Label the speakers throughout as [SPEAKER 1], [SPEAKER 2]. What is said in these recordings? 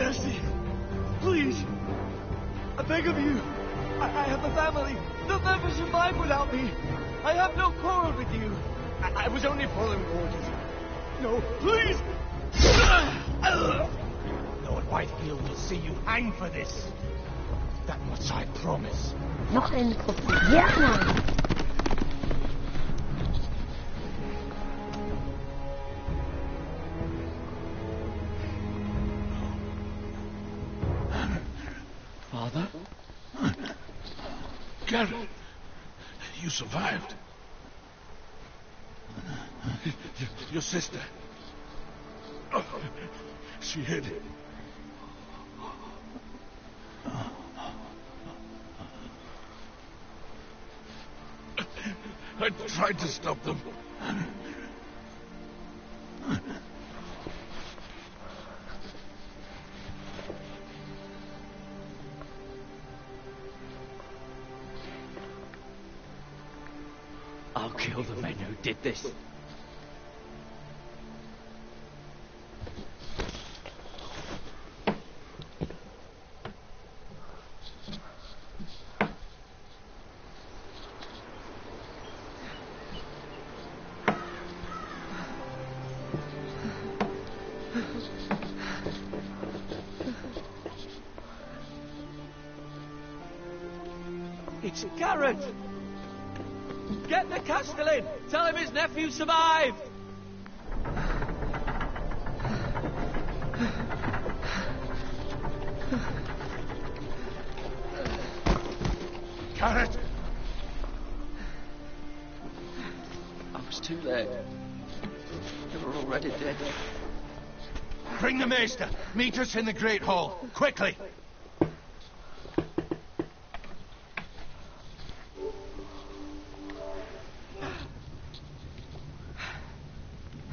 [SPEAKER 1] mercy. Please. I beg of you. I have a family. They'll never survive without me. I have no quarrel with you. I was only following orders. No, please.
[SPEAKER 2] Lord Whitefield will see you hang for this. That much I promise.
[SPEAKER 3] Noch ein Probier.
[SPEAKER 2] Father?
[SPEAKER 4] Garrett, you survived. Your sister. Oh, she hid. I tried to stop them.
[SPEAKER 2] I'll kill the men who did this.
[SPEAKER 1] It's Garrett. Get the Castellan! Tell him his nephew survived!
[SPEAKER 4] Garrett!
[SPEAKER 2] I was too late. They were already dead.
[SPEAKER 4] Bring the maester. Meet us in the Great Hall. Quickly!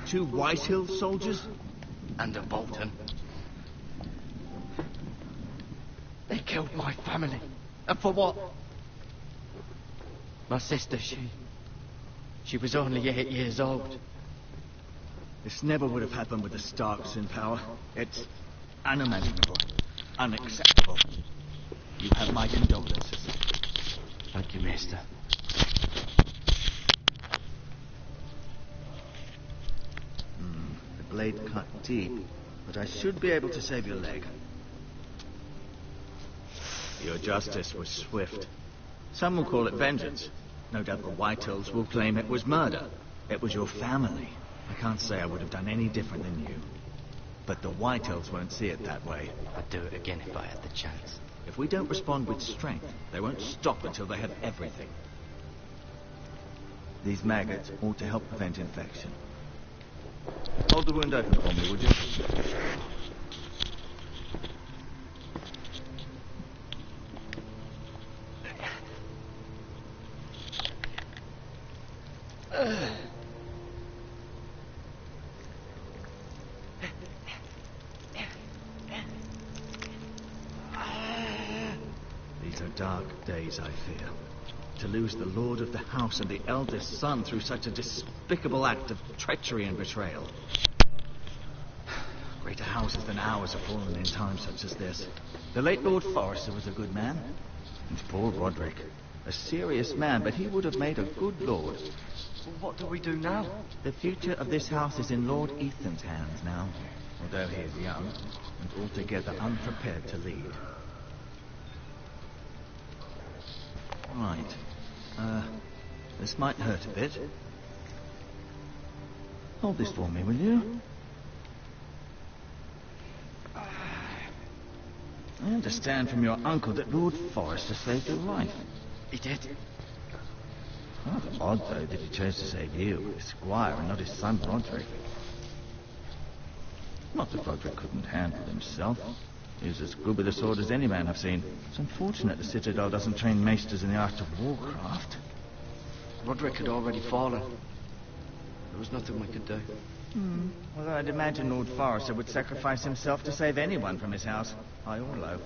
[SPEAKER 1] Two Whitehill soldiers?
[SPEAKER 2] And a Bolton. They killed my family. And for what? My sister, she was only 8 years old.
[SPEAKER 1] This never would have happened with the Starks in power. It's unimaginable. Unacceptable. You have my condolences.
[SPEAKER 2] Thank you, Maester.
[SPEAKER 1] The blade cut deep, but I should be able to save your leg. Your justice was swift. Some will call it vengeance. No doubt the Whitehills will claim it was murder. It was your family. I can't say I would have done any different than you. But the Whitehills won't see it that way.
[SPEAKER 2] I'd do it again if I had the chance.
[SPEAKER 1] If we don't respond with strength, they won't stop until they have everything. These maggots ought to help prevent infection. Hold the wound open for me, would you? These are dark days, I fear. To lose the lord of the house and the eldest son through such a despicable act of treachery and betrayal. Greater houses than ours have fallen in times such as this. The late Lord Forrester was a good man. And poor Roderick, a serious man, but he would have made a good lord.
[SPEAKER 2] Well, what do we do now?
[SPEAKER 1] The future of this house is in Lord Ethan's hands now, although he is young and altogether unprepared to lead. Right. This might hurt a bit. Hold this for me, will you? I understand from your uncle that Lord Forrester saved your life.
[SPEAKER 2] He did.
[SPEAKER 1] Rather odd, though, that he chose to save you, his squire, and not his son Roderick. Not that Roderick couldn't handle himself. He was as good with a sword as any man I've seen. It's unfortunate the Citadel doesn't train maesters in the art of warcraft.
[SPEAKER 2] Roderick had already fallen. There was nothing we could do.
[SPEAKER 1] Well, I'd imagine Lord Forrester would sacrifice himself to save anyone from his house, high or low.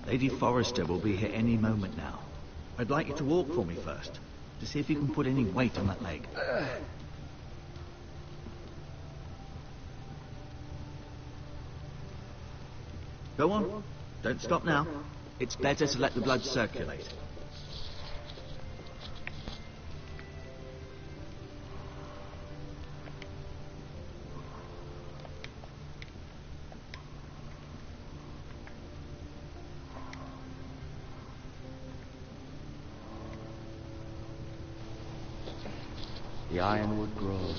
[SPEAKER 1] Lady Forrester will be here any moment now. I'd like you to walk for me first, to see if you can put any weight on that leg. Go on. Don't stop now. It's better to let the blood circulate.
[SPEAKER 5] The Ironwood Grove.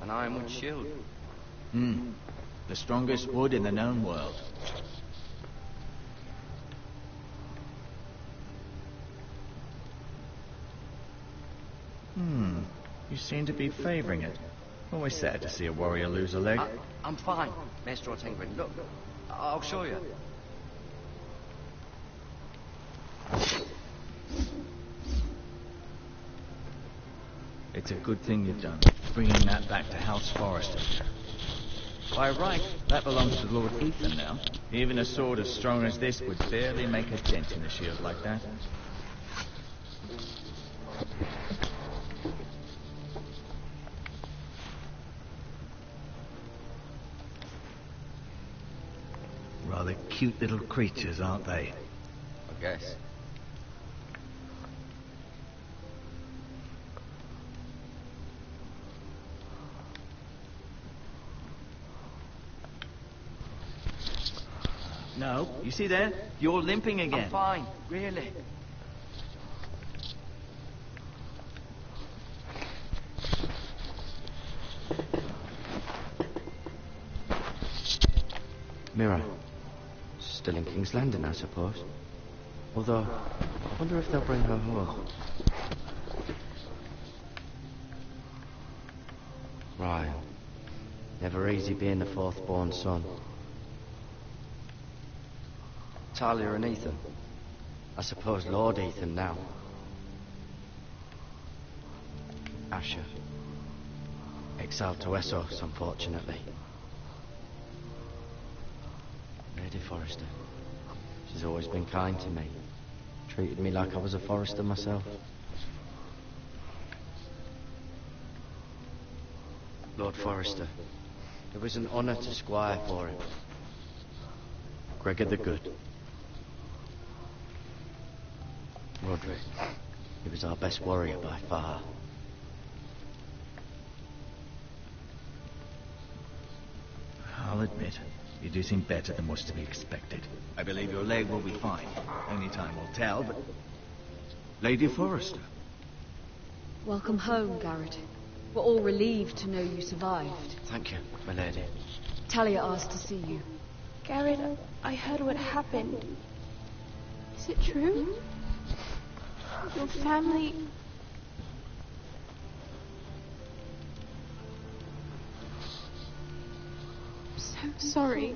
[SPEAKER 5] An ironwood shield.
[SPEAKER 1] The strongest wood in the known world. You seem to be favouring it. Always sad to see a warrior lose a leg.
[SPEAKER 5] I'm fine, Maester Ortengrin. Look, I'll show you.
[SPEAKER 1] It's a good thing you've done, bringing that back to House Forrester. By right, that belongs to Lord Ethan now. Even a sword as strong as this would barely make a dent in a shield like that. Rather cute little creatures, aren't they?
[SPEAKER 5] I guess.
[SPEAKER 1] No, you see there? You're limping again.
[SPEAKER 5] I'm fine, really. Mira. Still in King's Landing, I suppose. Although, I wonder if they'll bring her home. Right. Never easy being the fourth-born son. Talia and Ethan. I suppose Lord Ethan now. Asher. Exiled to Essos, unfortunately. Lady Forrester. She's always been kind to me. Treated me like I was a Forrester myself. Lord Forrester. It was an honour to squire for him. Gregor the Good. Roderick. He was our best warrior by far.
[SPEAKER 1] I'll admit, you do seem better than was to be expected. I believe your leg will be fine. Only time will tell, but... Lady Forrester.
[SPEAKER 6] Welcome home, Garrett. We're all relieved to know you survived.
[SPEAKER 5] Thank you, my lady.
[SPEAKER 6] Talia asked to see you.
[SPEAKER 3] Garrett, I heard what happened. Is it true? Your family... I'm so sorry.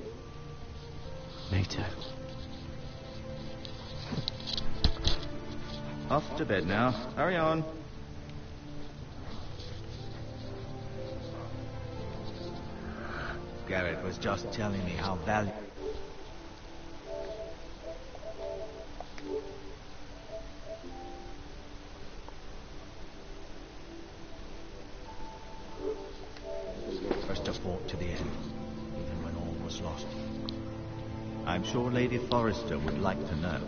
[SPEAKER 5] Me too.
[SPEAKER 1] Off to bed now. Hurry on. Garrett was just telling me how valuable... Forrester fought to the end, even when all was lost. I'm sure Lady Forrester would like to know.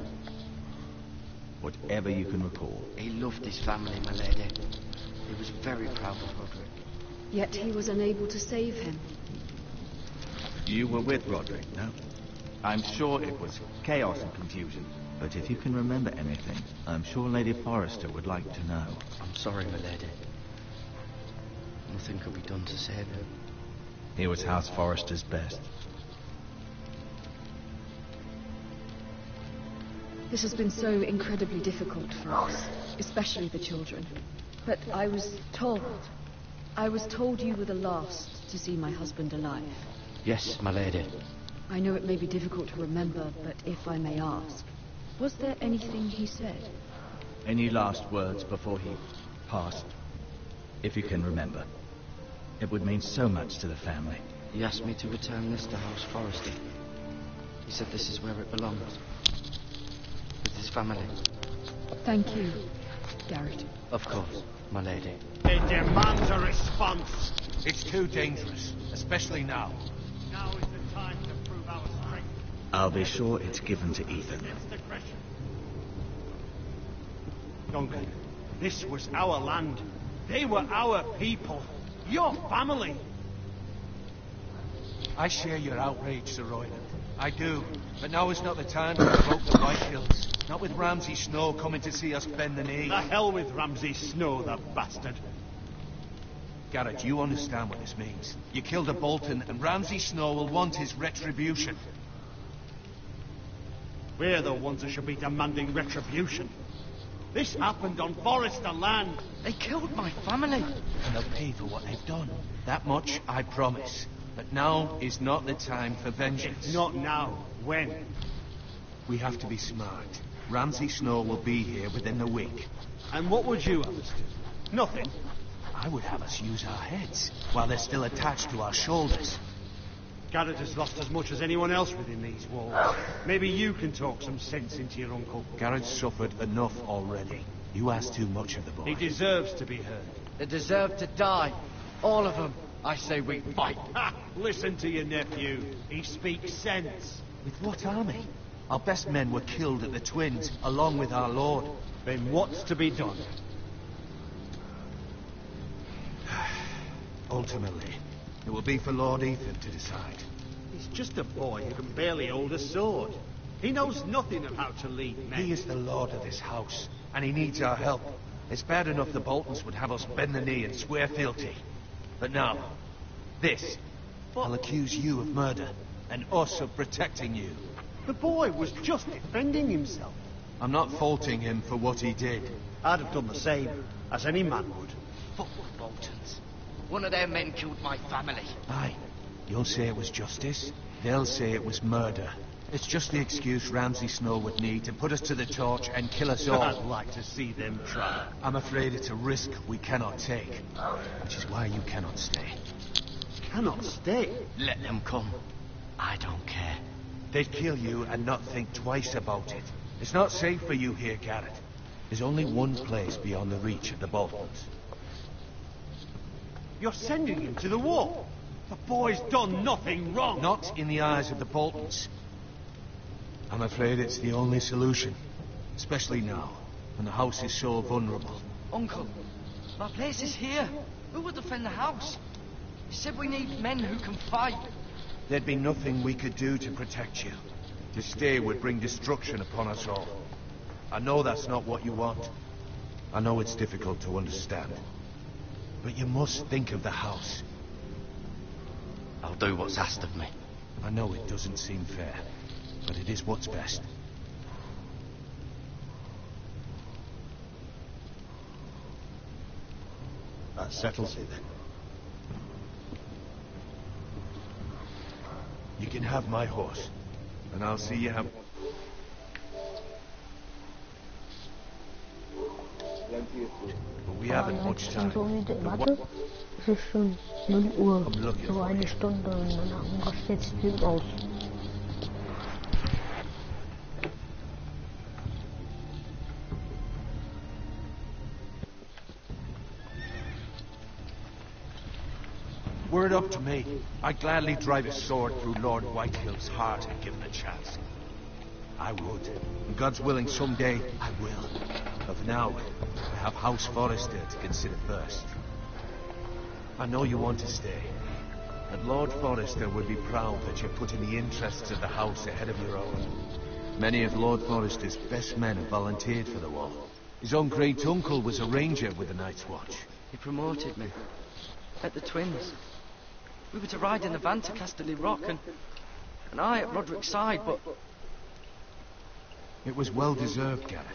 [SPEAKER 1] Whatever you can recall.
[SPEAKER 5] He loved his family, my lady. He was very proud of Roderick.
[SPEAKER 6] Yet he was unable to save him.
[SPEAKER 1] You were with Roderick, no? I'm sure it was chaos and confusion. But if you can remember anything, I'm sure Lady Forrester would like to know.
[SPEAKER 5] I'm sorry, my lady. Nothing could be done to save him.
[SPEAKER 1] He was House Forrester's best.
[SPEAKER 6] This has been so incredibly difficult for us, especially the children. But I was told you were the last to see my husband alive.
[SPEAKER 5] Yes, my lady.
[SPEAKER 6] I know it may be difficult to remember, but if I may ask, Was there anything he said?
[SPEAKER 1] Any last words before he passed? If you can remember. It would mean so much to the family.
[SPEAKER 5] He asked me to return this to House Forrester. He said this is where it belongs. With his family.
[SPEAKER 6] Thank you, Garrett.
[SPEAKER 5] Of course, my lady.
[SPEAKER 2] It demands a response.
[SPEAKER 4] It's too dangerous, especially now.
[SPEAKER 2] Now is the time to prove our strength.
[SPEAKER 1] I'll be sure it's given to Ethan.
[SPEAKER 2] Against aggression. Duncan, this was our land. They were our people. Your family.
[SPEAKER 4] I share your outrage, Sir Royland. I do. But now is not the time to provoke the White Hills. Not with Ramsay Snow coming to see us bend the knee.
[SPEAKER 2] The hell with Ramsay Snow, the bastard.
[SPEAKER 4] Garrett, you understand what this means. You killed a Bolton, and Ramsay Snow will want his retribution.
[SPEAKER 2] We're the ones who should be demanding retribution. This happened on Forrester land.
[SPEAKER 5] They killed my family.
[SPEAKER 4] And they'll pay for what they've done. That much I promise. But now is not the time for vengeance.
[SPEAKER 2] It's not now. When?
[SPEAKER 4] We have to be smart. Ramsay Snow will be here within the week.
[SPEAKER 2] And what would you have us do? Nothing.
[SPEAKER 4] I would have us use our heads while they're still attached to our shoulders.
[SPEAKER 2] Garrett has lost as much as anyone else within these walls. Maybe you can talk some sense into your uncle.
[SPEAKER 4] Garrett's suffered enough already. You ask too much of the boy.
[SPEAKER 2] He deserves to be heard.
[SPEAKER 5] They deserve to die. All of them. I say we fight.
[SPEAKER 2] Ha! Listen to your nephew. He speaks sense.
[SPEAKER 4] With what army? Our best men were killed at the Twins, along with our lord.
[SPEAKER 2] Then what's to be done?
[SPEAKER 4] Ultimately, it will be for Lord Ethan to decide.
[SPEAKER 2] He's just a boy who can barely hold a sword. He knows nothing of how to lead men.
[SPEAKER 4] He is the lord of this house, and he needs our help. It's bad enough the Boltons would have us bend the knee and swear fealty. But now, this. I'll accuse you of murder, and us of protecting you.
[SPEAKER 2] The boy was just defending himself.
[SPEAKER 4] I'm not faulting him for what he did.
[SPEAKER 2] I'd have done the same, as any man would.
[SPEAKER 5] Fuck the Boltons. One of their men killed my family.
[SPEAKER 4] Aye. You'll say it was justice. They'll say it was murder. It's just the excuse Ramsay Snow would need to put us to the torch and kill us all.
[SPEAKER 2] I'd like to see them try.
[SPEAKER 4] I'm afraid it's a risk we cannot take. Which is why you cannot stay.
[SPEAKER 2] Cannot stay.
[SPEAKER 5] Let them come. I don't care.
[SPEAKER 4] They'd kill you and not think twice about it. It's not safe for you here, Garrett. There's only one place beyond the reach of the Boltons.
[SPEAKER 2] You're sending him to the war. The boy's done nothing wrong.
[SPEAKER 4] Not in the eyes of the Boltons. I'm afraid it's the only solution. Especially now, when the house is so vulnerable.
[SPEAKER 5] Uncle, my place is here. Who will defend the house? You said we need men who can fight.
[SPEAKER 4] There'd be nothing we could do to protect you. To stay would bring destruction upon us all. I know that's not what you want. I know it's difficult to understand. But you must think of the house.
[SPEAKER 5] I'll do what's asked of me.
[SPEAKER 4] I know it doesn't seem fair, but it is what's best.
[SPEAKER 2] That settles it then.
[SPEAKER 4] You can have my horse, and I'll see you have... But we haven't much time.
[SPEAKER 7] So warte, es ist schon 0 Uhr, so eine Stunde und dann rastet jetzt die Tür aus.
[SPEAKER 4] Were it up to me, I'd gladly drive a sword through Lord Whitehill's heart and give him a chance. I would. And God's willing, someday I will. But for now, I have House Forrester to consider first. I know you want to stay. And Lord Forrester would be proud that you're putting the interests of the house ahead of your own. Many of Lord Forrester's best men have volunteered for the war. His own great-uncle was a ranger with the Night's Watch.
[SPEAKER 5] He promoted me. At the Twins. We were to ride in the van to Casterly Rock, and I at Roderick's side, but...
[SPEAKER 4] It was well deserved, Garrett.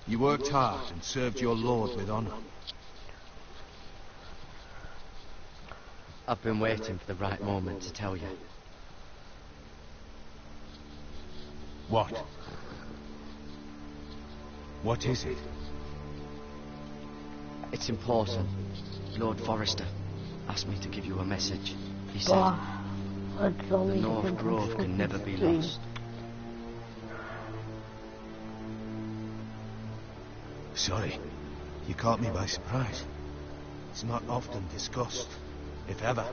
[SPEAKER 4] You worked hard and served your lord with honor.
[SPEAKER 5] I've been waiting for the right moment to tell you.
[SPEAKER 4] What? What is it?
[SPEAKER 5] It's important. Lord Forrester asked me to give you a message. He said,
[SPEAKER 7] Boah, heute soll
[SPEAKER 5] the
[SPEAKER 7] ich
[SPEAKER 5] North
[SPEAKER 7] den
[SPEAKER 5] Grove can never be lost.
[SPEAKER 4] Sorry, you caught me by surprise. It's not often discussed, if ever.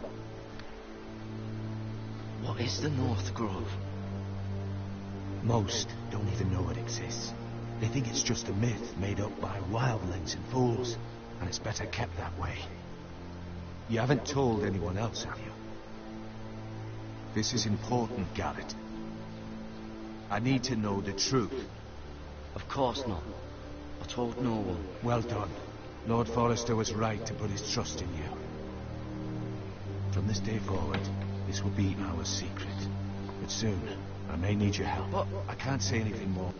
[SPEAKER 5] What is the North Grove?
[SPEAKER 4] Most don't even know it exists. They think it's just a myth made up by wildlings and fools, and it's better kept that way. You haven't told anyone else, have you? This is important, Garrett. I need to know the truth.
[SPEAKER 5] Of course not. I told no one.
[SPEAKER 4] Well done. Lord Forrester was right to put his trust in you. From this day forward, this will be our secret. But soon, I may need your help. But I can't say anything more.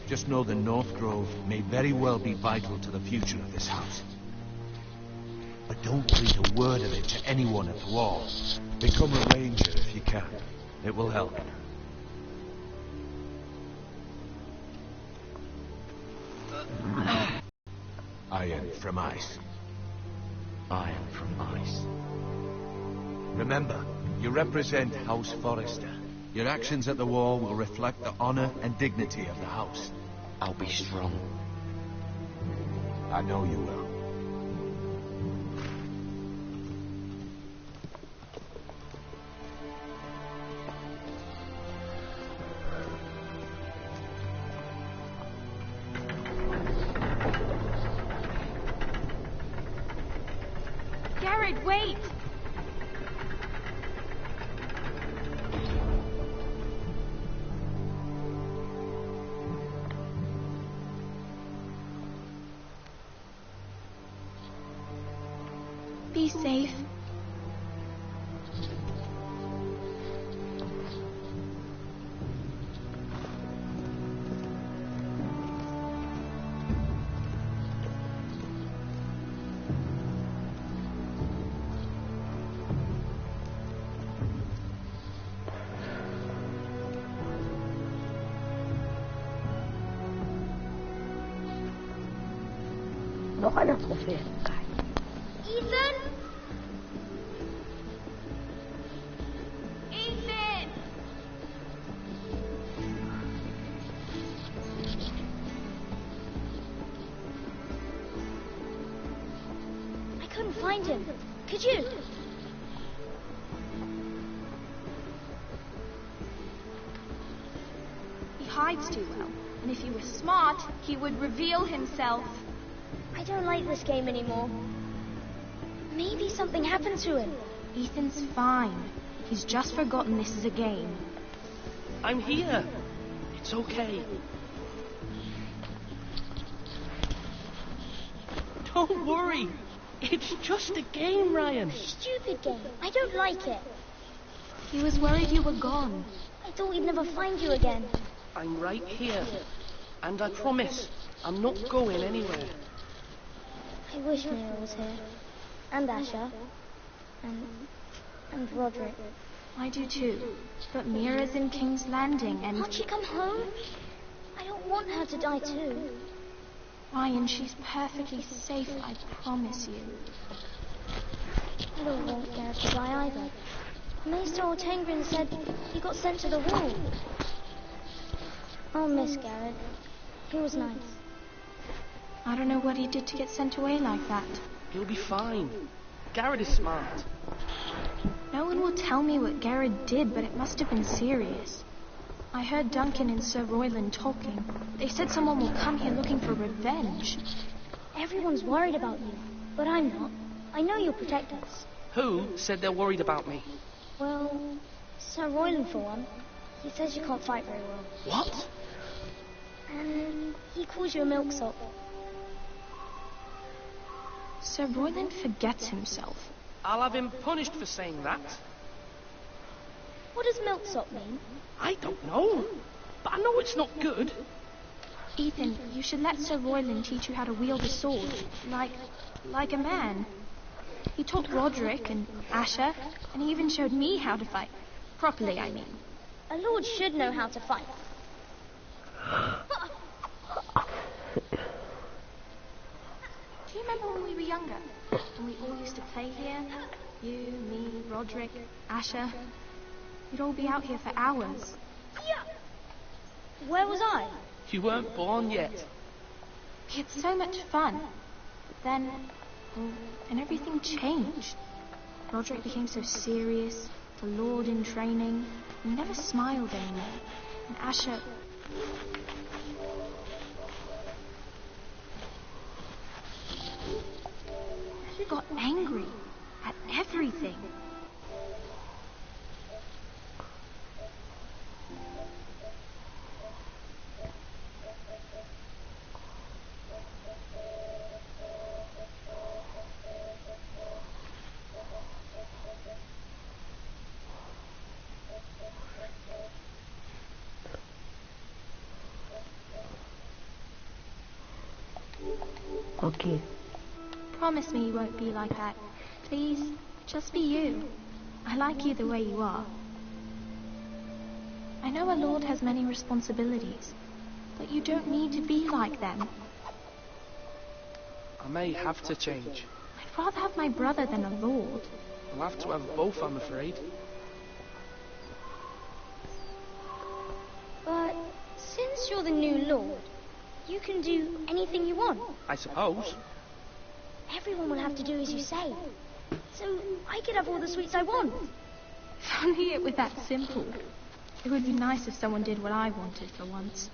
[SPEAKER 4] Just know the North Grove may very well be vital to the future of this house. But don't breathe a word of it to anyone at the wall. Become a ranger if you can. It will help. Iron from ice.
[SPEAKER 5] Iron from ice.
[SPEAKER 4] Remember, you represent House Forrester. Your actions at the wall will reflect the honor and dignity of the house.
[SPEAKER 5] I'll be strong.
[SPEAKER 4] I know you will.
[SPEAKER 3] Garrett, wait! Be safe.
[SPEAKER 7] Noch eine Trophäe.
[SPEAKER 3] Ethan? Ethan!
[SPEAKER 8] I couldn't find him. Could you?
[SPEAKER 3] He hides too well, and if he were smart, he would reveal himself.
[SPEAKER 8] I don't like this game anymore. Maybe something happened to him.
[SPEAKER 3] Ethan's fine. He's just forgotten this is a game.
[SPEAKER 5] I'm here. It's okay. Don't worry. It's just a game, Ryan.
[SPEAKER 8] Stupid game. I don't like it.
[SPEAKER 3] He was worried you were gone.
[SPEAKER 8] I thought we'd never find you again.
[SPEAKER 5] I'm right here. And I promise, I'm not going anywhere.
[SPEAKER 8] I wish Mira was here. And Asher. And Roderick.
[SPEAKER 3] I do too. But Mira's in King's Landing and...
[SPEAKER 8] Can't she come home? I don't want her to die too.
[SPEAKER 3] Ryan, she's perfectly safe, I promise you.
[SPEAKER 8] I don't want Garrett to die either. Maester Ortengrin said he got sent to the wall. I'll miss Garrett. He was nice.
[SPEAKER 3] I don't know what he did to get sent away like that.
[SPEAKER 5] He'll be fine. Garrett is smart.
[SPEAKER 3] No one will tell me what Garrett did, but it must have been serious. I heard Duncan and Sir Royland talking. They said someone will come here looking for revenge.
[SPEAKER 8] Everyone's worried about you, but I'm not. I know you'll protect us.
[SPEAKER 5] Who said they're worried about me?
[SPEAKER 8] Well, Sir Royland for one. He says you can't fight very well.
[SPEAKER 5] What?
[SPEAKER 8] And he calls you a milksop.
[SPEAKER 3] Sir Royland forgets himself.
[SPEAKER 5] I'll have him punished for saying that.
[SPEAKER 8] What does milksop mean?
[SPEAKER 5] I don't know, but I know it's not good.
[SPEAKER 3] Ethan, you should let Sir Royland teach you how to wield a sword, like a man. He taught Roderick and Asher, and he even showed me how to fight. Properly, I mean.
[SPEAKER 8] A lord should know how to fight.
[SPEAKER 3] Do you remember when we were younger? And we all used to play here? You, me, Roderick, Asher. We'd all be out here for hours.
[SPEAKER 8] Yeah. Where was I?
[SPEAKER 5] You weren't born yet.
[SPEAKER 3] We had so much fun. But then everything changed. Roderick became so serious, the lord in training. He never smiled anymore. And Asher... Asher got angry at everything.
[SPEAKER 7] Okay.
[SPEAKER 3] Promise me you won't be like that. Please, just be you. I like you the way you are. I know a lord has many responsibilities, but you don't need to be like them.
[SPEAKER 5] I may have to change.
[SPEAKER 3] I'd rather have my brother than a lord.
[SPEAKER 5] I'll have to have both, I'm afraid.
[SPEAKER 8] But since you're the new lord, you can do anything you want.
[SPEAKER 5] I suppose.
[SPEAKER 8] Everyone will have to do as you say. So I could have all the sweets I want.
[SPEAKER 3] If only it were that simple. It would be nice if someone did what I wanted for once.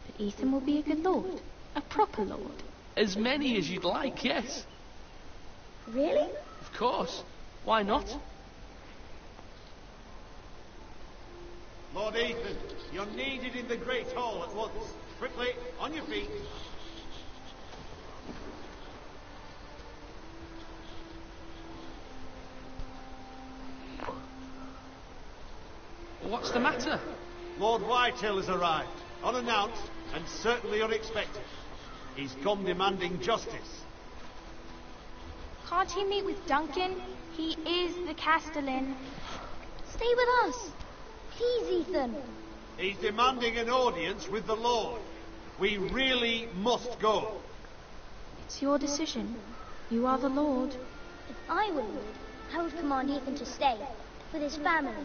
[SPEAKER 3] But Ethan will be a good lord. A proper lord.
[SPEAKER 5] As many as you'd like, yes.
[SPEAKER 8] Really?
[SPEAKER 5] Of course. Why not?
[SPEAKER 2] Lord Ethan, you're needed in the Great Hall at once. Quickly, on your feet.
[SPEAKER 5] What's the matter?
[SPEAKER 2] Lord Whitehill has arrived, unannounced and certainly unexpected. He's come demanding justice.
[SPEAKER 3] Can't he meet with Duncan? He is the Castellan.
[SPEAKER 8] Stay with us. Please, Ethan.
[SPEAKER 2] He's demanding an audience with the Lord. We really must go.
[SPEAKER 3] It's your decision. You are the lord.
[SPEAKER 8] If I were lord, I would command Ethan to stay with his family.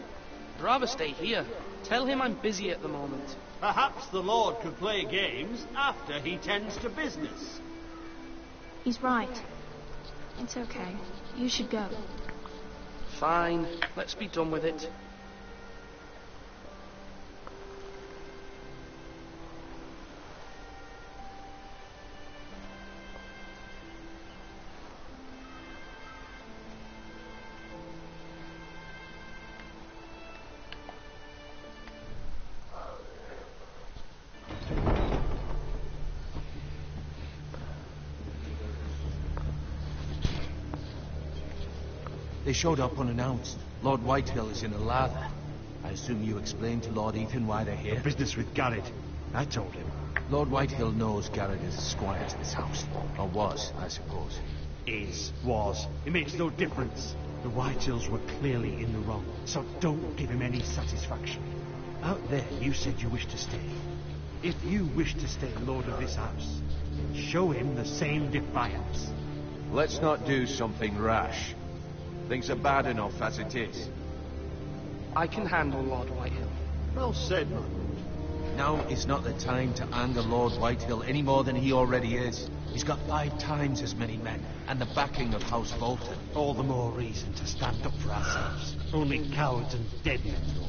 [SPEAKER 5] I'd rather stay here. Tell him I'm busy at the moment.
[SPEAKER 2] Perhaps the Lord could play games after he tends to business.
[SPEAKER 3] He's right. It's okay. You should go.
[SPEAKER 5] Fine. Let's be done with it.
[SPEAKER 4] They showed up unannounced. Lord Whitehill is in a lather. I assume you explained to Lord Ethan why they're here?
[SPEAKER 2] Business with Garrett. I told him.
[SPEAKER 4] Lord Whitehill knows Garrett is a squire to this house. Or was, I suppose.
[SPEAKER 2] Was. It makes no difference. The Whitehills were clearly in the wrong, so don't give him any satisfaction. Out there, you said you wished to stay. If you wish to stay lord of this house, show him the same defiance.
[SPEAKER 4] Let's not do something rash. Things are bad enough as it is.
[SPEAKER 5] I can handle Lord Whitehill.
[SPEAKER 2] Well said, man.
[SPEAKER 4] Now is not the time to anger Lord Whitehill any more than he already is. He's got 5 times as many men, and the backing of House Bolton.
[SPEAKER 2] All the more reason to stand up for ourselves. Only cowards and dead men know.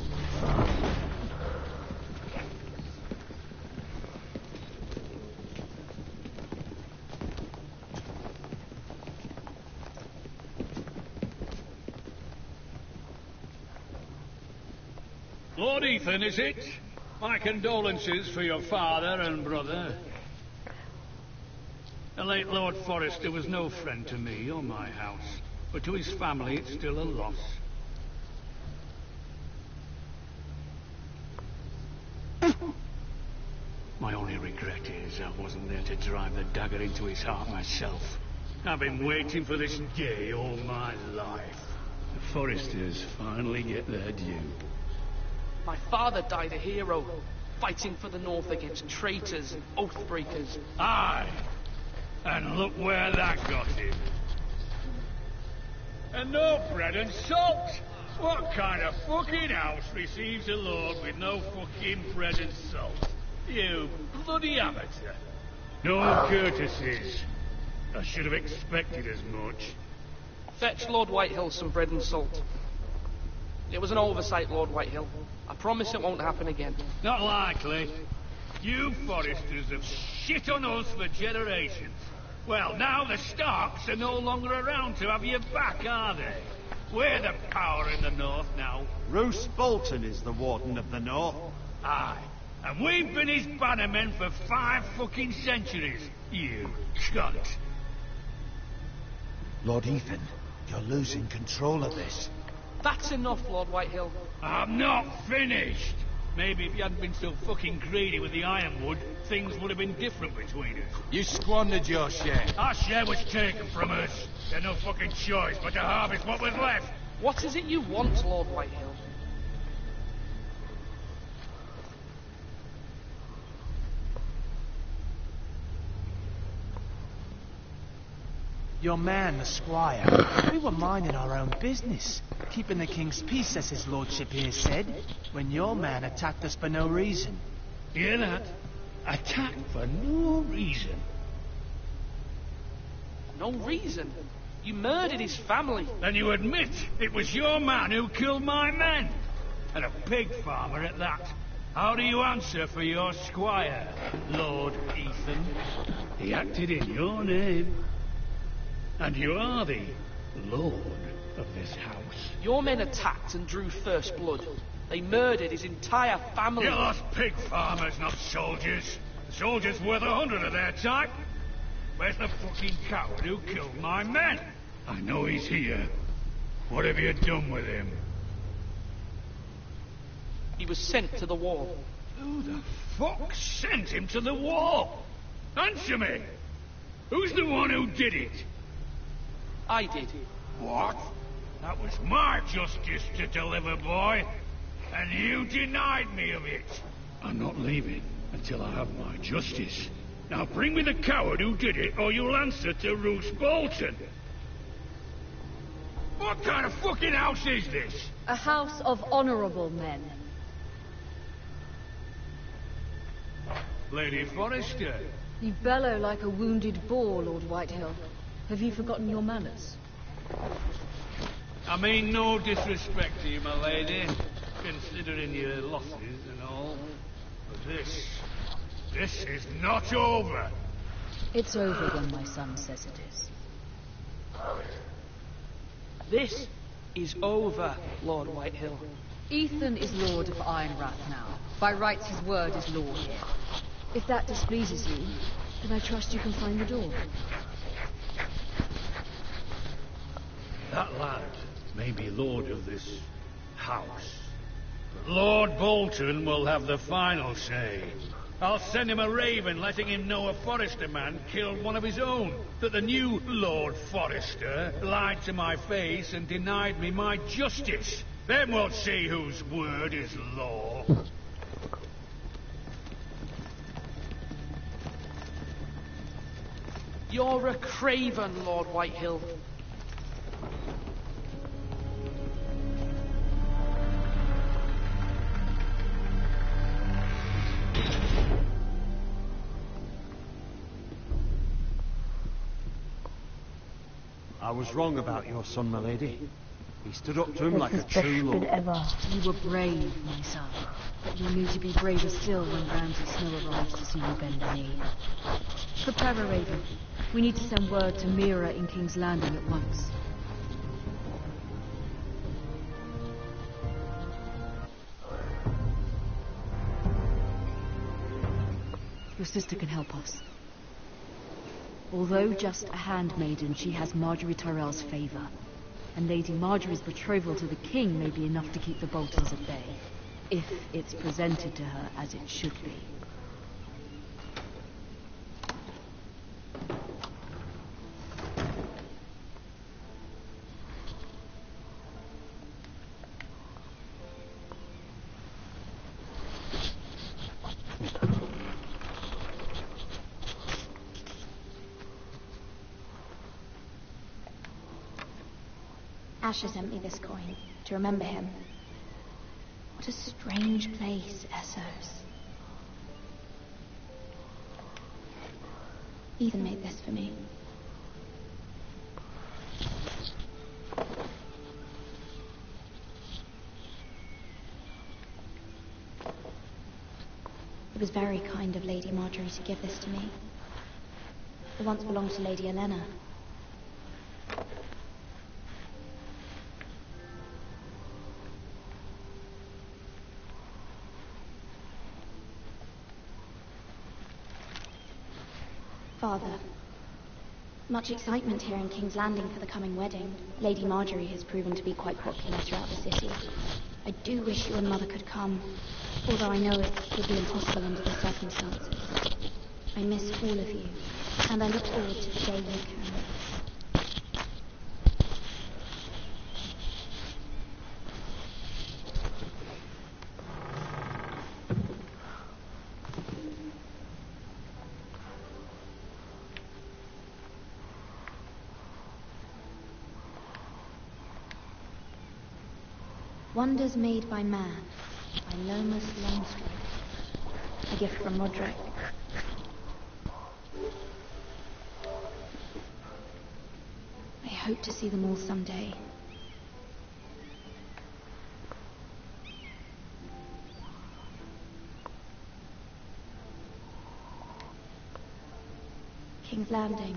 [SPEAKER 9] Lord Ethan, is it? My condolences for your father and brother. The late Lord Forrester was no friend to me or my house, but to his family it's still a loss. My only regret is I wasn't there to drive the dagger into his heart myself. I've been waiting for this day all my life. The Forresters finally get their due.
[SPEAKER 5] My father died a hero, fighting for the North against traitors and oath-breakers.
[SPEAKER 9] Aye, and look where that got him. And no bread and salt! What kind of fucking house receives a lord with no fucking bread and salt? You bloody amateur. No courtesies. I should have expected as much.
[SPEAKER 5] Fetch Lord Whitehill some bread and salt. It was an oversight, Lord Whitehill. I promise it won't happen again.
[SPEAKER 9] Not likely. You Forresters have shit on us for generations. Well, now the Starks are no longer around to have your back, are they? We're the power in the North now.
[SPEAKER 2] Roose Bolton is the Warden of the North.
[SPEAKER 9] Aye. And we've been his bannermen for 5 fucking centuries. You cunt.
[SPEAKER 4] Lord Ethan, you're losing control of this.
[SPEAKER 5] That's enough, Lord Whitehill.
[SPEAKER 9] I'm not finished. Maybe if you hadn't been so fucking greedy with the ironwood, things would have been different between us.
[SPEAKER 4] You squandered your share.
[SPEAKER 9] Our share was taken from us. There's no fucking choice but to harvest what was left.
[SPEAKER 5] What is it you want, Lord Whitehill?
[SPEAKER 10] Your man, the squire, we were minding our own business, keeping the king's peace, as his lordship here said, when your man attacked us for no reason.
[SPEAKER 9] Hear that? Attacked for no reason.
[SPEAKER 5] No reason? You murdered his family.
[SPEAKER 9] Then you admit it was your man who killed my men. And a pig farmer at that. How do you answer for your squire, Lord Ethan? He acted in your name. And you are the lord of this house.
[SPEAKER 5] Your men attacked and drew first blood. They murdered his entire family.
[SPEAKER 9] You lost pig farmers, not soldiers. The soldiers worth 100 of their type. Where's the fucking coward who killed my men? I know he's here. What have you done with him?
[SPEAKER 5] He was sent to the war.
[SPEAKER 9] Who the fuck sent him to the war? Answer me! Who's the one who did it?
[SPEAKER 5] I did.
[SPEAKER 9] What? That was my justice to deliver, boy. And you denied me of it. I'm not leaving until I have my justice. Now bring me the coward who did it, or you'll answer to Roose Bolton. What kind of fucking house is this?
[SPEAKER 6] A house of honorable men.
[SPEAKER 9] Lady Forrester.
[SPEAKER 6] You bellow like a wounded boar, Lord Whitehill. Have you forgotten your manners?
[SPEAKER 9] I mean no disrespect to you, my lady, considering your losses and all. But this is not over.
[SPEAKER 6] It's over when my son says it is.
[SPEAKER 5] This is over, Lord Whitehill.
[SPEAKER 6] Ethan is Lord of Ironrath now. By rights his word is law here. If that displeases you, then I trust you can find the door.
[SPEAKER 9] That lad may be lord of this house, but Lord Bolton will have the final say. I'll send him a raven letting him know a Forrester man killed one of his own, that the new Lord Forrester lied to my face and denied me my justice. Then we'll see whose word is law.
[SPEAKER 5] You're a craven, Lord Whitehill.
[SPEAKER 2] I was wrong about your son, my lady. He stood up to him like a true lord.
[SPEAKER 7] Ever.
[SPEAKER 6] You were brave, my son. But you'll need to be braver still when Ramsay Snow arrives to see you bend the knee. Prepare a raven. We need to send word to Mira in King's Landing at once. Your sister can help us. Although just a handmaiden, she has Marjorie Tyrell's favour. And Lady Marjorie's betrothal to the king may be enough to keep the Boltons at bay, if it's presented to her as it should be.
[SPEAKER 3] Asher sent me this coin to remember him. What a strange place, Essos. Ethan made this for me. It was very kind of Lady Marjorie to give this to me. It once belonged to Lady Elena. Father, much excitement here in King's Landing for the coming wedding. Lady Marjorie has proven to be quite popular throughout the city. I do wish you and Mother could come, although I know it would be impossible under the circumstances. I miss all of you, and I look forward to the day you can. Wonders Made by Man, by Lomas Longstrike. A gift from Roderick. I hope to see them all someday. King's Landing.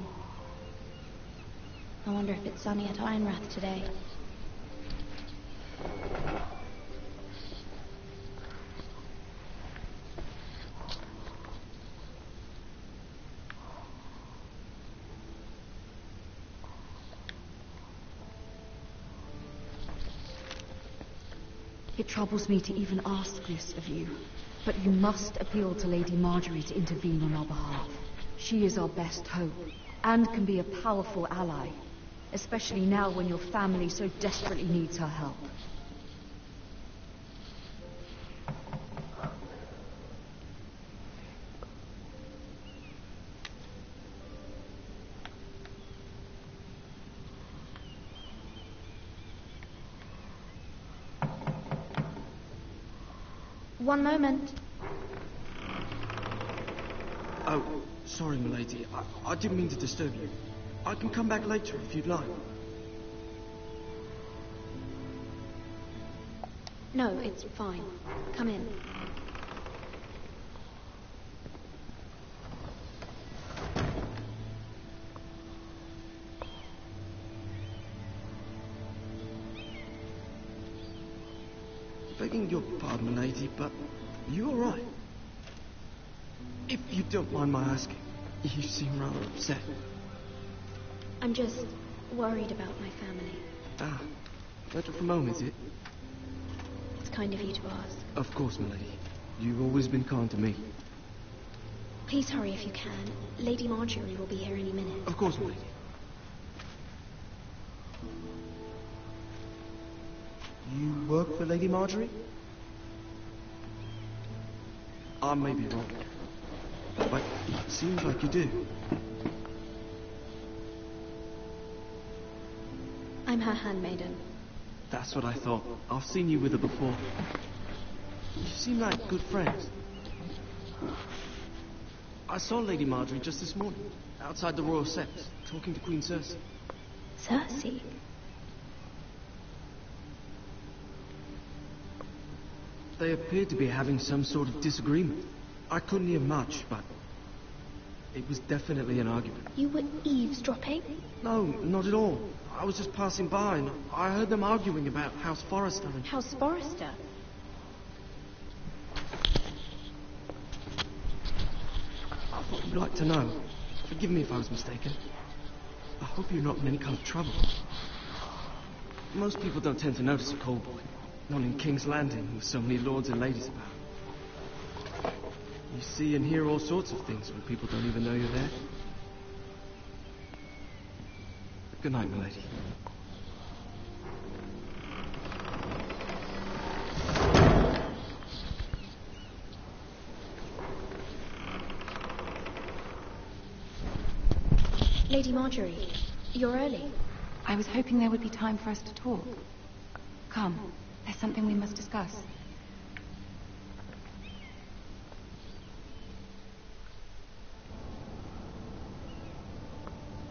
[SPEAKER 3] I wonder if it's sunny at Ironrath today.
[SPEAKER 6] It troubles me to even ask this of you, but you must appeal to Lady Marjorie to intervene on our behalf. She is our best hope, and can be a powerful ally, especially now when your family so desperately needs her help.
[SPEAKER 3] One moment.
[SPEAKER 11] Oh, sorry, milady. I didn't mean to disturb you. I can come back later if you'd like.
[SPEAKER 3] No, it's fine. Come in.
[SPEAKER 11] Begging your pardon, milady, but you all right? If you don't mind my asking, you seem rather upset.
[SPEAKER 3] I'm just worried about my family.
[SPEAKER 11] Ah, matter from home, is it?
[SPEAKER 3] It's kind of you to ask.
[SPEAKER 11] Of course, milady. You've always been kind to me.
[SPEAKER 3] Please hurry if you can. Lady Marjorie will be here any minute.
[SPEAKER 11] Of course, milady. You work for Lady Marjorie? I may be wrong, but it seems like you do.
[SPEAKER 3] I'm her handmaiden.
[SPEAKER 11] That's what I thought. I've seen you with her before. You seem like good friends. I saw Lady Marjorie just this morning, outside the Royal Sept, talking to Queen Cersei.
[SPEAKER 3] Cersei?
[SPEAKER 11] They appeared to be having some sort of disagreement. I couldn't hear much, but it was definitely an argument.
[SPEAKER 3] You were eavesdropping?
[SPEAKER 11] No, not at all. I was just passing by and I heard them arguing about House Forrester and...
[SPEAKER 3] House Forrester?
[SPEAKER 11] I thought you'd like to know. Forgive me if I was mistaken. I hope you're not in any kind of trouble. Most people don't tend to notice a call boy. Not in King's Landing with so many lords and ladies about. You see and hear all sorts of things when people don't even know you're there. Good night, milady.
[SPEAKER 3] Lady Marjorie, you're early.
[SPEAKER 12] I was hoping there would be time for us to talk. Come, there's something we must discuss.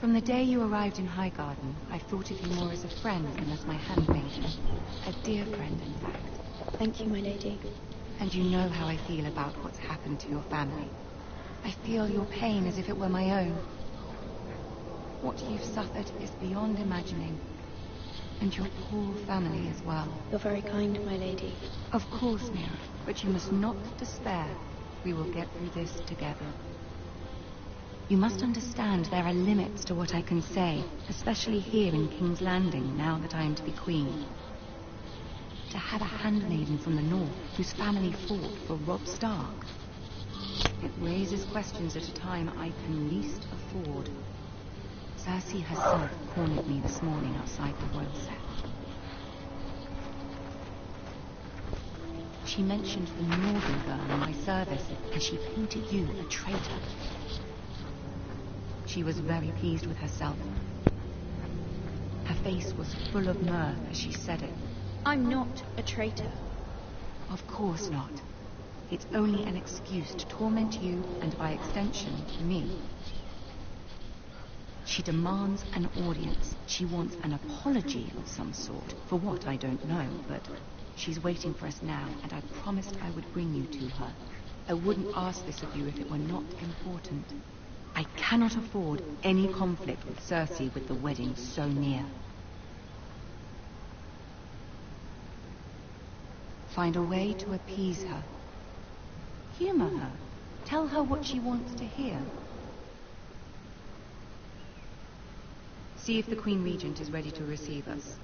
[SPEAKER 12] From the day you arrived in Highgarden, I've thought of you more as a friend than as my handmaiden. A dear friend, in fact.
[SPEAKER 3] Thank you, my lady.
[SPEAKER 12] And you know how I feel about what's happened to your family. I feel your pain as if it were my own. What you've suffered is beyond imagining. And your poor family as well.
[SPEAKER 3] You're very kind, my lady.
[SPEAKER 12] Of course, Mira, but you must not despair. We will get through this together. You must understand there are limits to what I can say, especially here in King's Landing, now that I am to be queen. To have a handmaiden from the north, whose family fought for Robb Stark. It raises questions at a time I can least afford. Cersei herself cornered me this morning outside the royal set. She mentioned the northern girl in my service, and she painted you a traitor. She was very pleased with herself. Her face was full of mirth as she said it.
[SPEAKER 3] I'm not a traitor.
[SPEAKER 12] Of course not. It's only an excuse to torment you, and by extension, me. She demands an audience. She wants an apology of some sort. For what, I don't know, but she's waiting for us now, and I promised I would bring you to her. I wouldn't ask this of you if it were not important. I cannot afford any conflict with Cersei with the wedding so near. Find a way to appease her. Humor her. Tell her what she wants to hear. See if the Queen Regent is ready to receive us.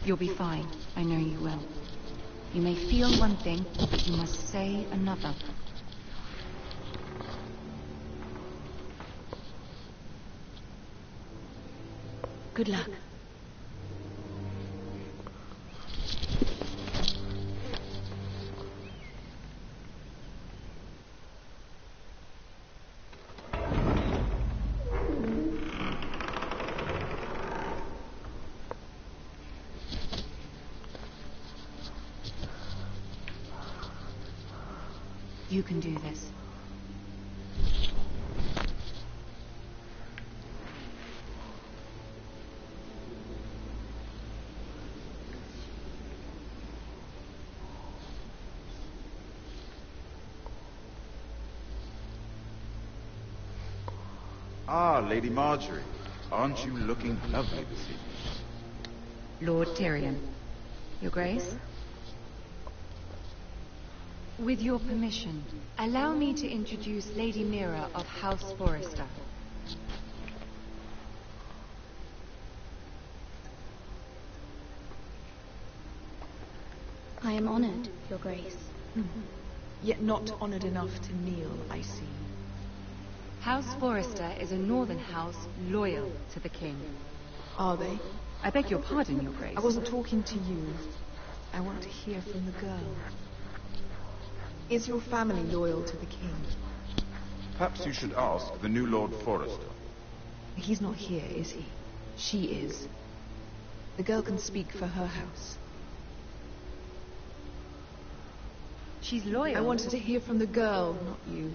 [SPEAKER 12] You'll be fine. I know you will. You may feel one thing, but you must say another. Good luck. You can do this.
[SPEAKER 13] Ah, Lady Marjorie. Aren't you looking lovely this evening?
[SPEAKER 12] Lord Tyrion. Your Grace? With your permission, allow me to introduce Lady Mira of House Forrester.
[SPEAKER 3] I am honored, Your Grace.
[SPEAKER 14] Yet not honored enough to kneel, I see.
[SPEAKER 12] House Forrester is a northern house loyal to the king.
[SPEAKER 14] Are they?
[SPEAKER 12] I beg your pardon, Your Grace.
[SPEAKER 14] I wasn't talking to you. I want to hear from the girl. Is your family loyal to the king?
[SPEAKER 13] Perhaps you should ask the new Lord Forrester.
[SPEAKER 14] He's not here, is he? She is. The girl can speak for her house.
[SPEAKER 12] She's loyal.
[SPEAKER 14] I wanted to hear from the girl, not you.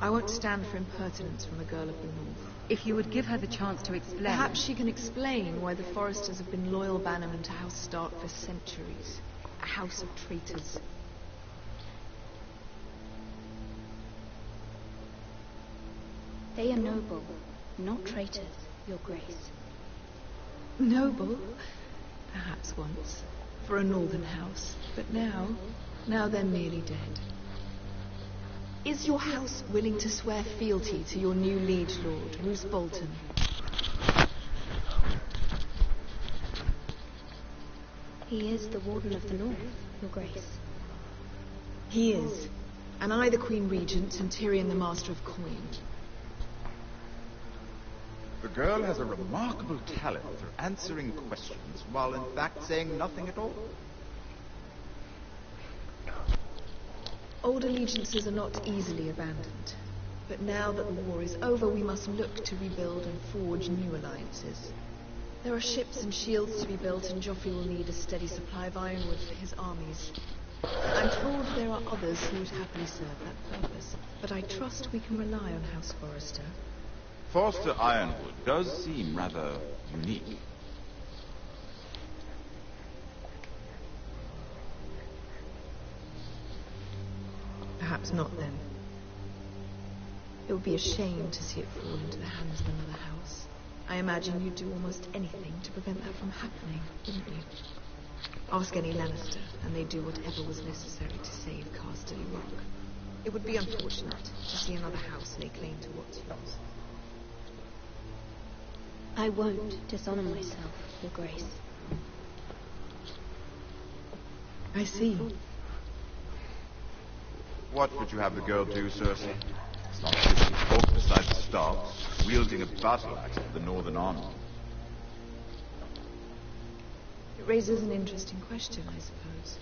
[SPEAKER 14] I won't stand for impertinence from a girl of the north.
[SPEAKER 12] If you would give her the chance to explain...
[SPEAKER 14] Perhaps she can explain why the Forresters have been loyal bannermen to House Stark for centuries. A house of traitors.
[SPEAKER 12] They are noble, not traitors, Your Grace.
[SPEAKER 14] Noble? Perhaps once, for a northern house. But now they're merely dead. Is your house willing to swear fealty to your new liege lord, Roose Bolton?
[SPEAKER 12] He is the Warden of the North, Your Grace.
[SPEAKER 14] He is. And I the Queen Regent and Tyrion the Master of Coin.
[SPEAKER 13] The girl has a remarkable talent for answering questions while in fact saying nothing at all.
[SPEAKER 14] Old allegiances are not easily abandoned. But now that the war is over, we must look to rebuild and forge new alliances. There are ships and shields to be built, and Joffrey will need a steady supply of ironwood for his armies. I'm told there are others who would happily serve that purpose, but I trust we can rely on House Forrester.
[SPEAKER 13] Forster Ironwood does seem rather unique.
[SPEAKER 14] Perhaps not, then. It would be a shame to see it fall into the hands of another house. I imagine you'd do almost anything to prevent that from happening, wouldn't you? Ask any Lannister, and they'd do whatever was necessary to save Casterly Rock. It would be unfortunate to see another house lay claim to what's yours.
[SPEAKER 12] I won't dishonor myself, Your Grace.
[SPEAKER 14] I see.
[SPEAKER 13] What would you have the girl do, Cersei? It's not just to talk beside the Starks, wielding a battle axe of the Northern Army.
[SPEAKER 14] It raises an interesting question, I suppose.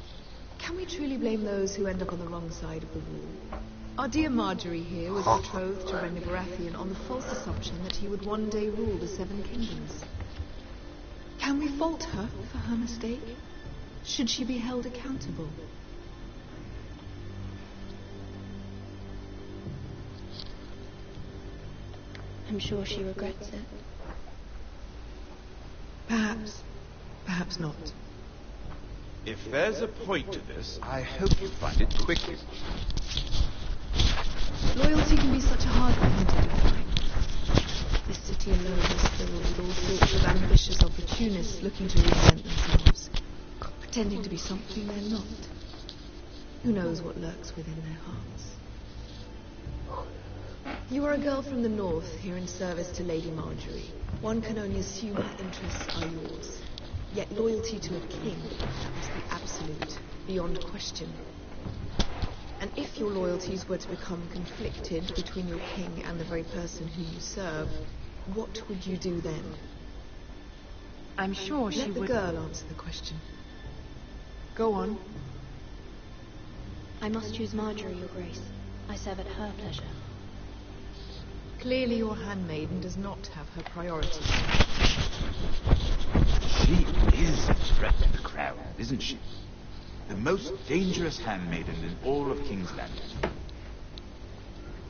[SPEAKER 14] Can we truly blame those who end up on the wrong side of the wall? Our dear Marjorie here was betrothed to Renly Baratheon on the false assumption that he would one day rule the Seven Kingdoms. Can we fault her for her mistake? Should she be held accountable?
[SPEAKER 12] I'm sure she regrets it.
[SPEAKER 14] Perhaps. Perhaps not.
[SPEAKER 13] If there's a point to this, I hope you find it quickly.
[SPEAKER 14] Loyalty can be such a hard thing to define. This city alone is filled with all sorts of ambitious opportunists looking to reinvent themselves, pretending to be something they're not. Who knows what lurks within their hearts? You are a girl from the north, here in service to Lady Marjorie. One can only assume her interests are yours. Yet loyalty to a king must be absolute, beyond question. And if your loyalties were to become conflicted between your king and the very person who you serve, what would you do then?
[SPEAKER 12] I'm sure she
[SPEAKER 14] would... Let the girl answer the question. Go on.
[SPEAKER 12] I must choose Marjorie, Your Grace. I serve at her pleasure.
[SPEAKER 14] Clearly your handmaiden does not have her priorities.
[SPEAKER 13] She is a threat to the crown, isn't she? The most dangerous handmaiden in all of King's Landing.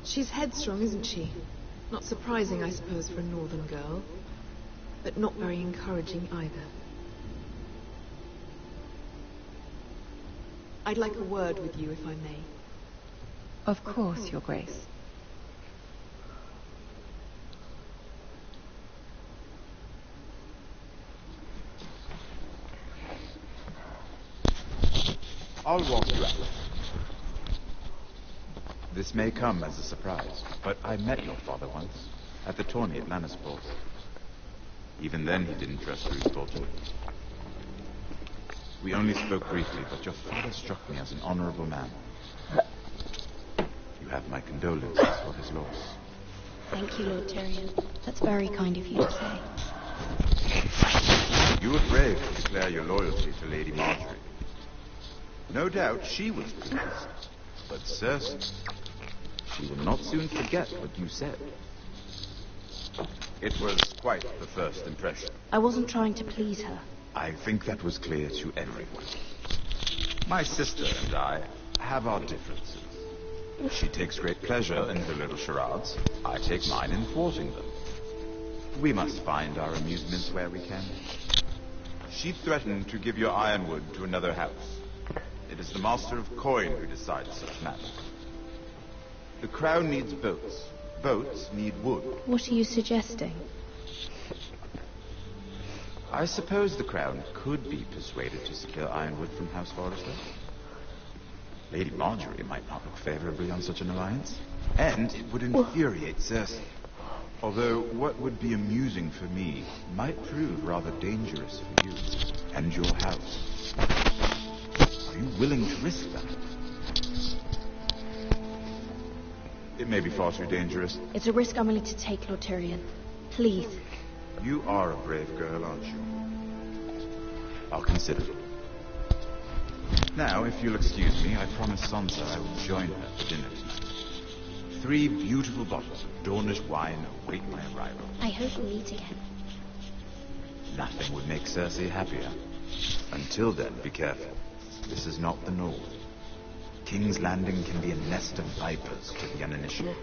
[SPEAKER 14] She's headstrong, isn't she? Not surprising, I suppose, for a northern girl. But not very encouraging either. I'd like a word with you, if I may.
[SPEAKER 12] Of course, Your Grace.
[SPEAKER 13] I'll walk you out. This may come as a surprise, but I met your father once, at the tourney at Lannisport. Even then he didn't trust Roose Bolton. We only spoke briefly, but your father struck me as an honorable man. You have my condolences for his loss.
[SPEAKER 12] Thank you, Lord Tyrion. That's very kind of you to say.
[SPEAKER 13] You were brave to declare your loyalty to Lady Marjorie. No doubt she was pleased, but Cersei, she will not soon forget what you said. It was quite the first impression.
[SPEAKER 12] I wasn't trying to please her.
[SPEAKER 13] I think that was clear to everyone. My sister and I have our differences. She takes great pleasure in her little charades. I take mine in thwarting them. We must find our amusements where we can. She threatened to give your ironwood to another house. It is the Master of Coin who decides such matters. The crown needs boats, Boats need wood.
[SPEAKER 3] What are you suggesting?
[SPEAKER 13] I suppose the Crown could be persuaded to secure ironwood from House Forrester. Lady Marjorie might not look favorably on such an alliance. And it would infuriate Cersei. Although what would be amusing for me might prove rather dangerous for you and your house. Are you willing to risk that? It may be far too dangerous.
[SPEAKER 3] It's a risk I'm willing to take, Lord Tyrion. Please.
[SPEAKER 13] You are a brave girl, aren't you? I'll consider it. Now, if you'll excuse me, I promise Sansa I will join her for dinner tonight. 3 beautiful bottles of Dornish wine await my arrival.
[SPEAKER 8] I hope we'll meet again.
[SPEAKER 13] Nothing would make Cersei happier. Until then, be careful. This is not the North. King's Landing can be a nest of vipers to the uninitiated.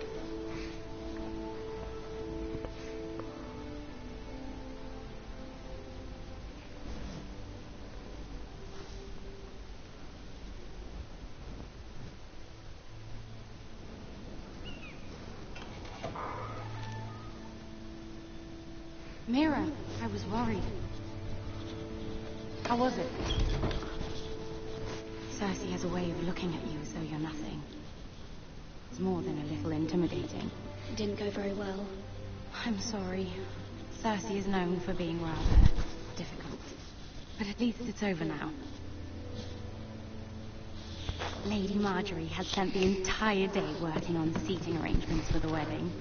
[SPEAKER 12] Mira, I was worried. How was it? Cersei has a way of looking at you as though you're nothing. It's more than a little intimidating.
[SPEAKER 8] It didn't go very well.
[SPEAKER 12] I'm sorry. Cersei is known for being rather difficult. But at least it's over now. Lady Marjorie has spent the entire day working on seating arrangements for the wedding.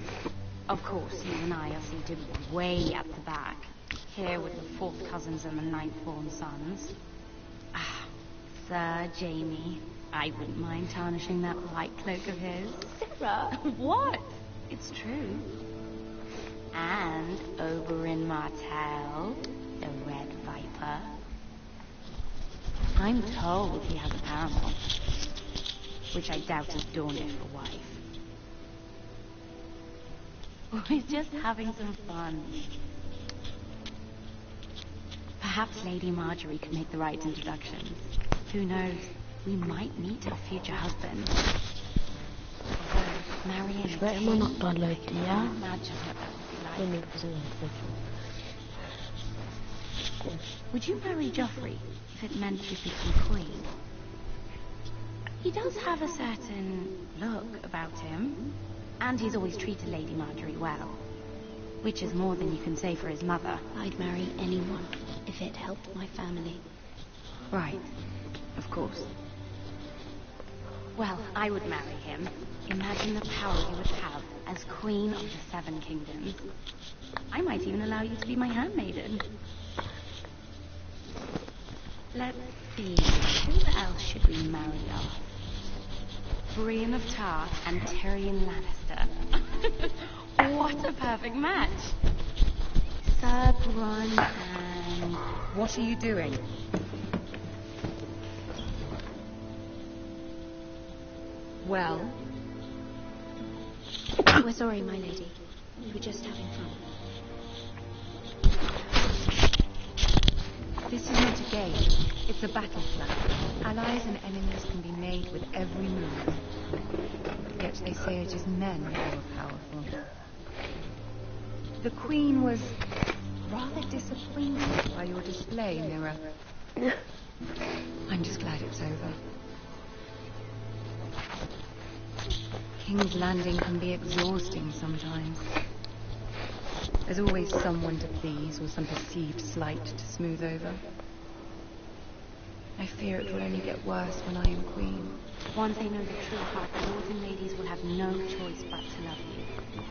[SPEAKER 12] Of course, you and I are seated way at the back, here with the 4th cousins and the 9th-born sons. Ah, Sir Jaime, I wouldn't mind tarnishing that white cloak of his.
[SPEAKER 8] Sarah!
[SPEAKER 12] What? It's true. And Oberyn Martell, the Red Viper. I'm told he has a paramour, which I doubt is Dornish for wife. We're just having some fun. Perhaps Lady Marjorie could make the right introductions. Who knows? We might meet her future husband. Marrying
[SPEAKER 7] Ich wäre immer noch da, Leute, ja?
[SPEAKER 12] Imagine what that would be like. Would you marry Joffrey if it meant you become queen? He does have a certain look about him. And he's always treated Lady Marjorie well. Which is more than you can say for his mother.
[SPEAKER 8] I'd marry anyone if it helped my family.
[SPEAKER 12] Right. Of course. Well, I would marry him. Imagine the power you would have as Queen of the 7 Kingdoms. I might even allow you to be my handmaiden. Let's see. Who else should we marry off? Brienne of Tarth and Tyrion Lannister. What a perfect match. Sir Bronn and...
[SPEAKER 6] What are you doing? Well?
[SPEAKER 8] We're sorry, my lady. We were just having fun.
[SPEAKER 6] This is not a game. It's a battle flag. Allies and enemies can be made with every move. Yet they say it is men who are powerful. The Queen was rather disappointed by your display, Mira. I'm just glad it's over. King's Landing can be exhausting sometimes. There's always someone to please or some perceived slight to smooth over. I fear it will only get worse when I am queen.
[SPEAKER 12] Once they know the true heart, the lords and ladies will have no choice but to love you.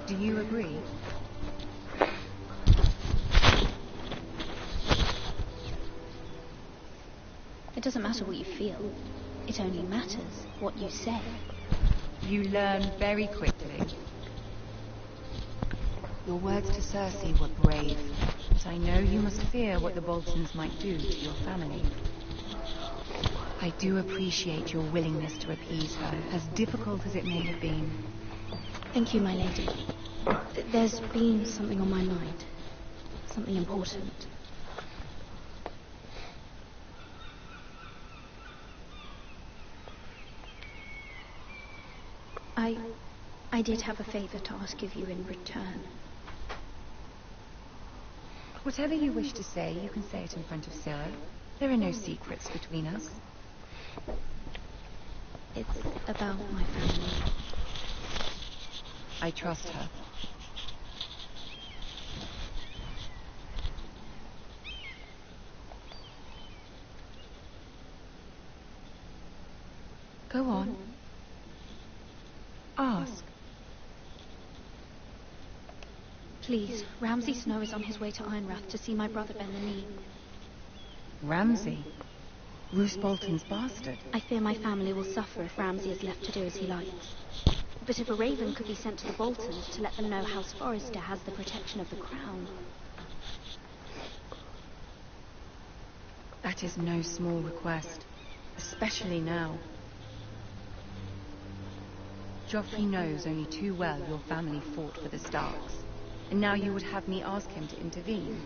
[SPEAKER 6] Do you agree?
[SPEAKER 8] It doesn't matter what you feel. It only matters what you say.
[SPEAKER 6] You learn very quickly. Your words to Cersei were brave, but I know you must fear what the Boltons might do to your family. I do appreciate your willingness to appease her, as difficult as it may have been.
[SPEAKER 8] Thank you, my lady. There's been something on my mind. Something important.
[SPEAKER 3] I did have a favor to ask of you in return.
[SPEAKER 12] Whatever you wish to say, you can say it in front of Sarah. There are no secrets between us.
[SPEAKER 3] It's about my family.
[SPEAKER 12] I trust her. Go on. Ask.
[SPEAKER 3] Please, Ramsay Snow is on his way to Ironrath to see my brother bend the knee.
[SPEAKER 12] Ramsay? Roose Bolton's bastard?
[SPEAKER 3] I fear my family will suffer if Ramsay is left to do as he likes. But if a raven could be sent to the Boltons to let them know House Forrester has the protection of the crown...
[SPEAKER 12] That is no small request, especially now. Joffrey knows only too well your family fought for the Starks, and now you would have me ask him to intervene.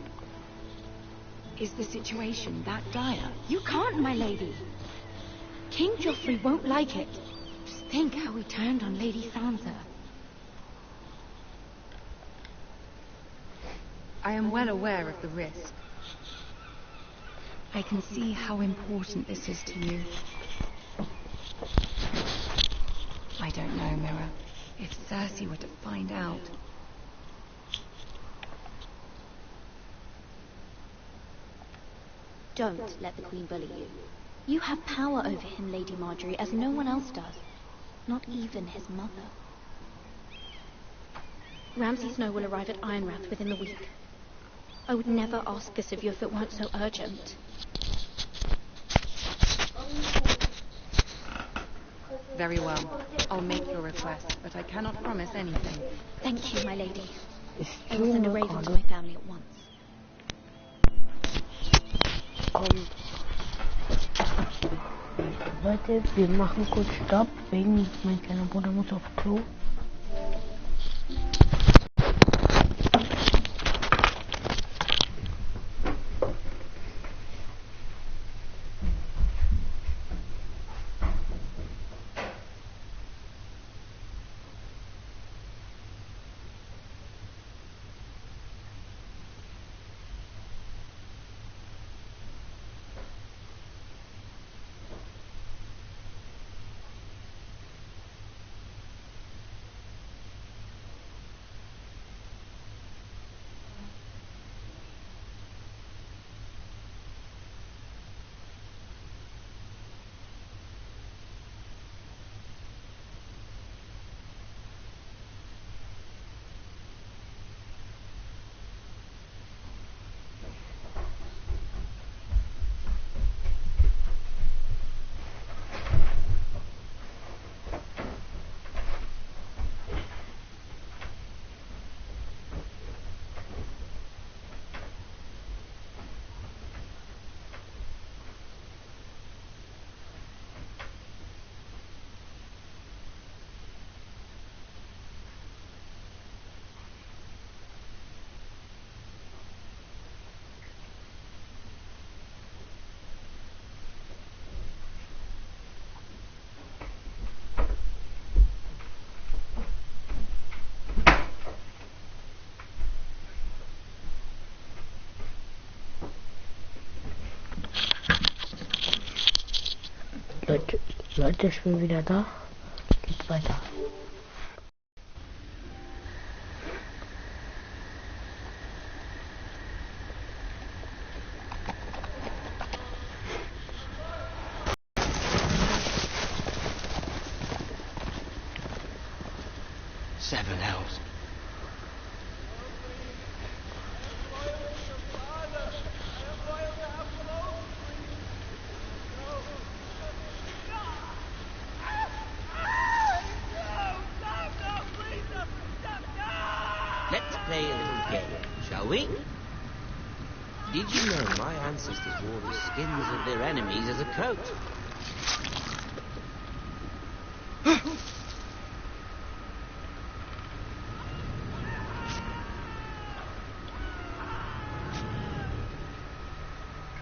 [SPEAKER 12] Is the situation that dire?
[SPEAKER 3] You can't, my lady. King Joffrey won't like it. Just think how he turned on Lady Sansa.
[SPEAKER 12] I am well aware of the risk. I can see how important this is to you. I don't know, Mirror. If Cersei were to find out...
[SPEAKER 3] Don't let the Queen bully you. You have power over him, Lady Marjorie, as no one else does. Not even his mother. Ramsay Snow will arrive at Ironrath within the week. I would never ask this of you if it weren't so urgent.
[SPEAKER 12] Very well. I'll make your request, but I cannot promise anything.
[SPEAKER 3] Thank you, my lady. I will send a raven to my family at once.
[SPEAKER 7] Leute, wir machen kurz Stopp, wegen mein kleiner Bruder muss auf Klo. Leute, ich bin wieder da. Geht weiter.
[SPEAKER 2] Seven hells.
[SPEAKER 15] Let's play a little game, shall we? Did you know my ancestors wore the skins of their enemies as a coat?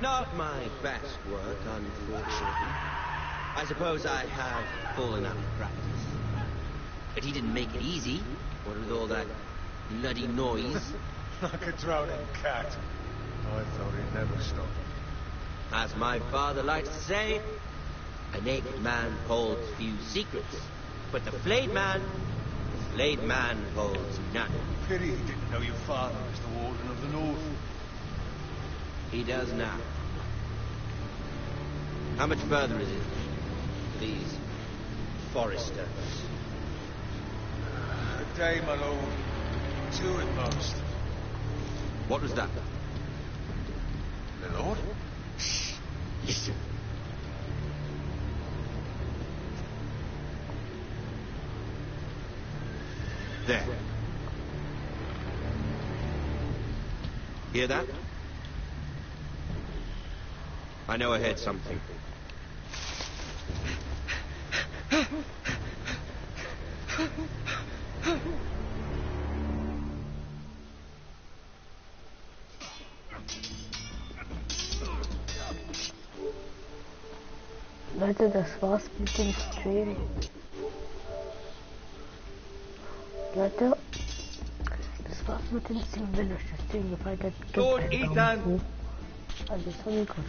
[SPEAKER 15] Not my best work, unfortunately. I suppose I have fallen out of practice. But he didn't make it easy, what with all that bloody noise.
[SPEAKER 4] Like a drowning cat. I thought he'd never stop.
[SPEAKER 15] As my father likes to say, a naked man holds few secrets, but the flayed man holds none.
[SPEAKER 4] Pity he didn't know your father was the Warden of the North.
[SPEAKER 15] He does now. How much further is it to these foresters?
[SPEAKER 4] A day, my lord. 2 at most.
[SPEAKER 15] What was that?
[SPEAKER 4] My lord?
[SPEAKER 15] Listen. There. Hear that? I know I heard something.
[SPEAKER 7] Leute, das war's mit dem Stream. Leute, das war's mit dem Stream. Wenn euch das Stream gefallen hat, gebt einen Daumen hoch. Also, Sonicos.